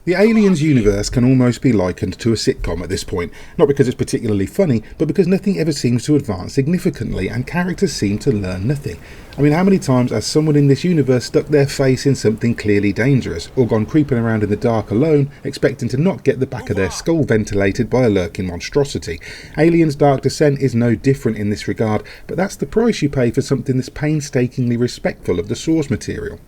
The Aliens universe can almost be likened to a sitcom at this point, not because it's particularly funny, but because nothing ever seems to advance significantly and characters seem to learn nothing. I mean, how many times has someone in this universe stuck their face in something clearly dangerous, or gone creeping around in the dark alone, expecting to not get the back of their skull ventilated by a lurking monstrosity? Aliens Dark Descent is no different in this regard, but that's the price you pay for something that's painstakingly respectful of the source material.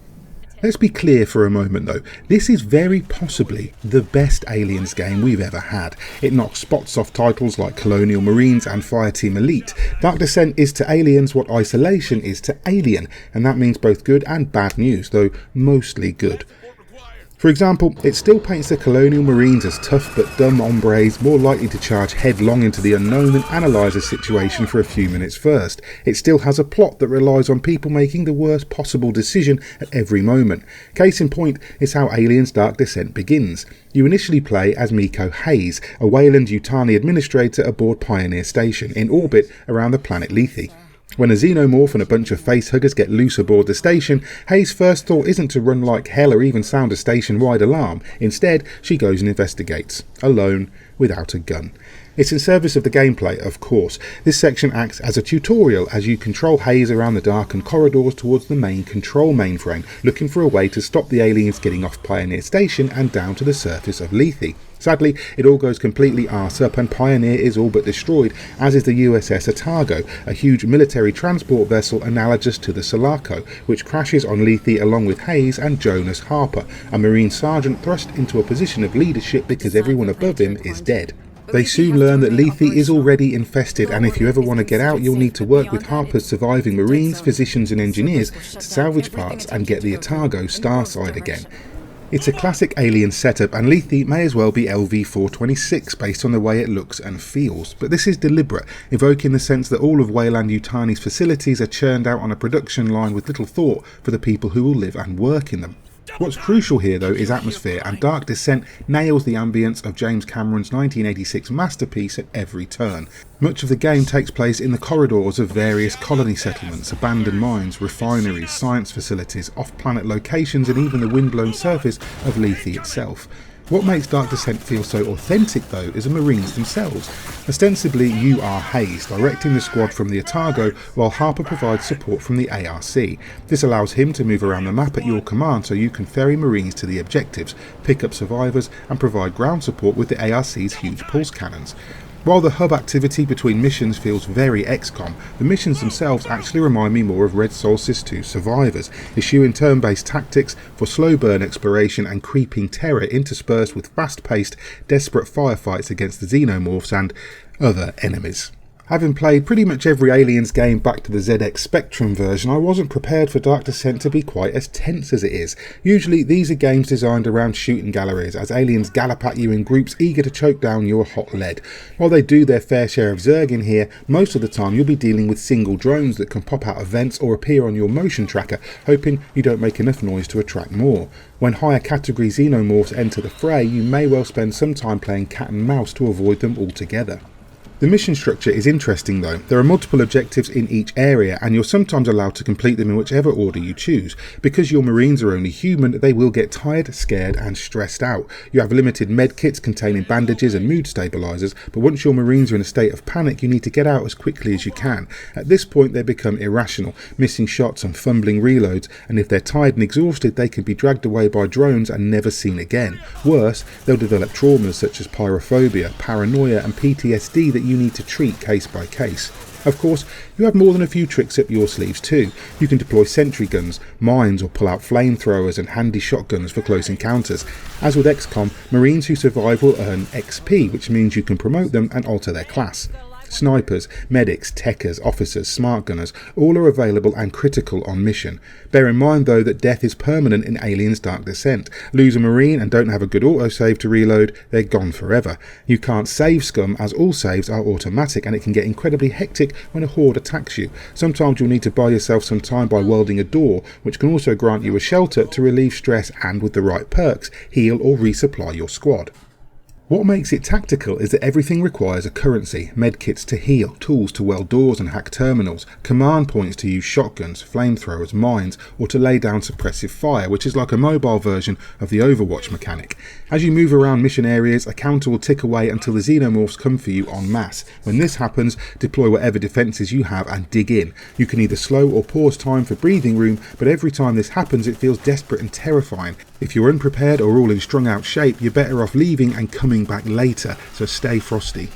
Let's be clear for a moment though, this is very possibly the best Aliens game we've ever had. It knocks spots off titles like Colonial Marines and Fireteam Elite. Dark Descent is to Aliens what Isolation is to Alien, and that means both good and bad news, though mostly good. For example, it still paints the Colonial Marines as tough but dumb hombres more likely to charge headlong into the unknown than analyse a situation for a few minutes first. It still has a plot that relies on people making the worst possible decision at every moment. Case in point is how Aliens Dark Descent begins. You initially play as Maeko Hayes, a Weyland-Yutani administrator aboard Pioneer Station, in orbit around the planet Lethe. When a xenomorph and a bunch of facehuggers get loose aboard the station, Hayes' first thought isn't to run like hell or even sound a station-wide alarm. Instead, she goes and investigates, alone, without a gun. It's in service of the gameplay, of course. This section acts as a tutorial as you control Hayes around the darkened corridors towards the main control mainframe, looking for a way to stop the aliens getting off Pioneer Station and down to the surface of Lethe. Sadly, it all goes completely arse up and Pioneer is all but destroyed, as is the USS Otago, a huge military transport vessel analogous to the Sulaco, which crashes on Lethe along with Hayes and Jonas Harper, a Marine Sergeant thrust into a position of leadership because everyone above him is dead. They soon learn that Lethe is already infested, and if you ever want to get out, you'll need to work with Harper's surviving Marines, physicians and engineers to salvage parts and get the Otago starside again. It's a classic Alien setup, and Lethe may as well be LV-426 based on the way it looks and feels, but this is deliberate, evoking the sense that all of Weyland-Yutani's facilities are churned out on a production line with little thought for the people who will live and work in them. What's crucial here though is atmosphere, and Dark Descent nails the ambience of James Cameron's 1986 masterpiece at every turn. Much of the game takes place in the corridors of various colony settlements, abandoned mines, refineries, science facilities, off-planet locations and even the windblown surface of Lethe itself. What makes Dark Descent feel so authentic though is the Marines themselves. Ostensibly you are Hayes, directing the squad from the Otago, while Harper provides support from the ARC. This allows him to move around the map at your command so you can ferry Marines to the objectives, pick up survivors and provide ground support with the ARC's huge pulse cannons. While the hub activity between missions feels very XCOM, the missions themselves actually remind me more of Red Solstice 2 Survivors, eschewing turn-based tactics for slow burn exploration and creeping terror interspersed with fast-paced, desperate firefights against the xenomorphs and other enemies. Having played pretty much every Aliens game back to the ZX Spectrum version, I wasn't prepared for Dark Descent to be quite as tense as it is. Usually these are games designed around shooting galleries, as aliens gallop at you in groups eager to choke down your hot lead. While they do their fair share of zerging here, most of the time you'll be dealing with single drones that can pop out of vents or appear on your motion tracker, hoping you don't make enough noise to attract more. When higher category xenomorphs enter the fray, you may well spend some time playing cat and mouse to avoid them altogether. The mission structure is interesting though. There are multiple objectives in each area and you're sometimes allowed to complete them in whichever order you choose. Because your Marines are only human, they will get tired, scared and stressed out. You have limited med kits containing bandages and mood stabilisers, but once your Marines are in a state of panic you need to get out as quickly as you can. At this point they become irrational, missing shots and fumbling reloads, and if they're tired and exhausted they can be dragged away by drones and never seen again. Worse, they'll develop traumas such as pyrophobia, paranoia and PTSD that you need to treat case by case. Of course, you have more than a few tricks up your sleeves too. You can deploy sentry guns, mines or pull out flamethrowers and handy shotguns for close encounters. As with XCOM, Marines who survive will earn XP, which means you can promote them and alter their class. Snipers, medics, techers, officers, smart gunners, all are available and critical on mission. Bear in mind though that death is permanent in Aliens Dark Descent. Lose a Marine and don't have a good autosave to reload, they're gone forever. You can't save scum as all saves are automatic, and it can get incredibly hectic when a horde attacks you. Sometimes you'll need to buy yourself some time by welding a door, which can also grant you a shelter to relieve stress and, with the right perks, heal or resupply your squad. What makes it tactical is that everything requires a currency, medkits to heal, tools to weld doors and hack terminals, command points to use shotguns, flamethrowers, mines, or to lay down suppressive fire, which is like a mobile version of the Overwatch mechanic. As you move around mission areas, a counter will tick away until the xenomorphs come for you en masse. When this happens, deploy whatever defences you have and dig in. You can either slow or pause time for breathing room, but every time this happens it feels desperate and terrifying. If you're unprepared or all in strung out shape, you're better off leaving and coming back later, so stay frosty.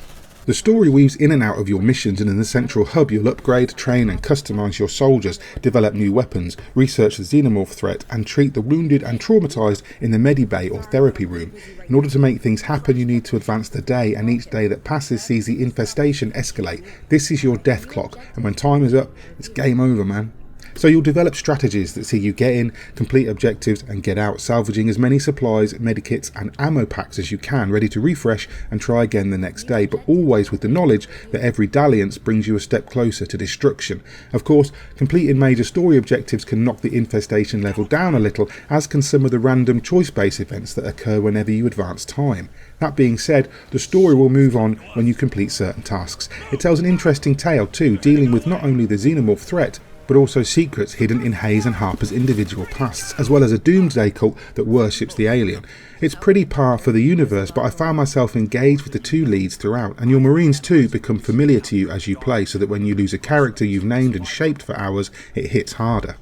The story weaves in and out of your missions, and in the central hub you'll upgrade, train and customise your soldiers, develop new weapons, research the xenomorph threat and treat the wounded and traumatised in the medibay or therapy room. In order to make things happen you need to advance the day, and each day that passes sees the infestation escalate. This is your death clock, and when time is up, it's game over, man. So you'll develop strategies that see you get in, complete objectives and get out, salvaging as many supplies, medikits and ammo packs as you can, ready to refresh and try again the next day, but always with the knowledge that every dalliance brings you a step closer to destruction. Of course, completing major story objectives can knock the infestation level down a little, as can some of the random choice-based events that occur whenever you advance time. That being said, the story will move on when you complete certain tasks. It tells an interesting tale too, dealing with not only the xenomorph threat, but also secrets hidden in Hayes and Harper's individual pasts, as well as a doomsday cult that worships the alien. It's pretty par for the universe, but I found myself engaged with the two leads throughout, and your Marines too become familiar to you as you play, so that when you lose a character you've named and shaped for hours, it hits harder.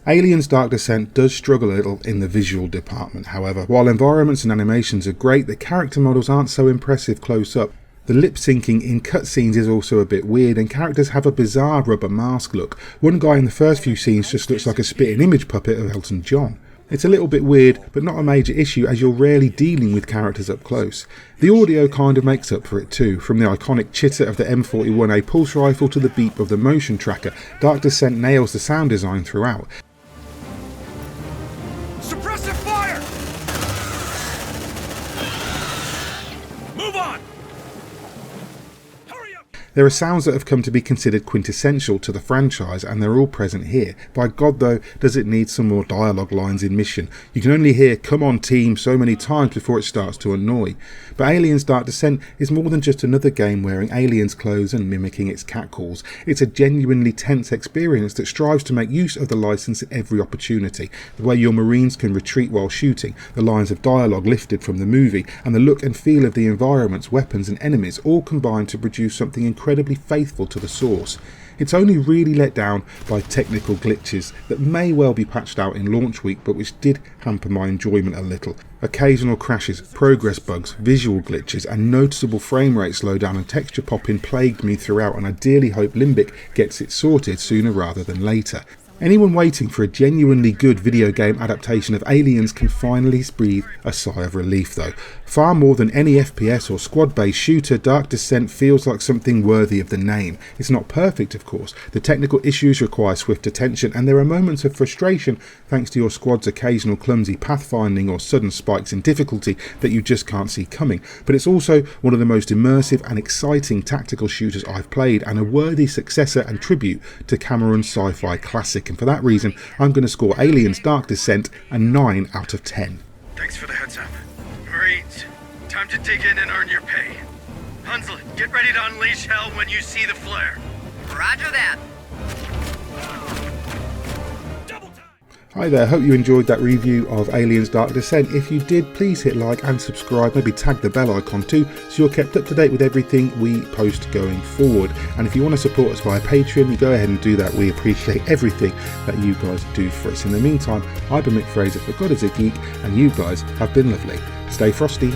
Aliens Dark Descent does struggle a little in the visual department, however. While environments and animations are great, the character models aren't so impressive close up. The lip syncing in cutscenes is also a bit weird, and characters have a bizarre rubber mask look. One guy in the first few scenes just looks like a spitting image puppet of Elton John. It's a little bit weird, but not a major issue as you're rarely dealing with characters up close. The audio kind of makes up for it too, from the iconic chitter of the M41A pulse rifle to the beep of the motion tracker. Dark Descent nails the sound design throughout. Suppressive fire! Move on! There are sounds that have come to be considered quintessential to the franchise, and they're all present here. By God though, does it need some more dialogue lines in mission. You can only hear "come on team" so many times before it starts to annoy. But Aliens Dark Descent is more than just another game wearing aliens clothes and mimicking its catcalls. It's a genuinely tense experience that strives to make use of the license at every opportunity. The way your Marines can retreat while shooting, the lines of dialogue lifted from the movie, and the look and feel of the environments, weapons and enemies all combine to produce something incredibly faithful to the source. It's only really let down by technical glitches that may well be patched out in launch week, but which did hamper my enjoyment a little. Occasional crashes, progress bugs, visual glitches and noticeable frame rate slowdown and texture popping plagued me throughout, and I dearly hope Limbic gets it sorted sooner rather than later. Anyone waiting for a genuinely good video game adaptation of Aliens can finally breathe a sigh of relief though. Far more than any FPS or squad-based shooter, Dark Descent feels like something worthy of the name. It's not perfect, of course. The technical issues require swift attention, and there are moments of frustration thanks to your squad's occasional clumsy pathfinding or sudden spikes in difficulty that you just can't see coming. But it's also one of the most immersive and exciting tactical shooters I've played, and a worthy successor and tribute to Cameron's sci-fi classic. And for that reason, I'm going to score Aliens Dark Descent a 9 out of 10. Thanks for the heads up. Marines, time to dig in and earn your pay. Hunslet, get ready to unleash hell when you see the flare. Roger that. Hi there, hope you enjoyed that review of Aliens Dark Descent. If you did, please hit like and subscribe, maybe tag the bell icon too, so you're kept up to date with everything we post going forward. And if you want to support us via Patreon, you go ahead and do that. We appreciate everything that you guys do for us. In the meantime, I've been Mick Fraser for God is a Geek, and you guys have been lovely. Stay frosty.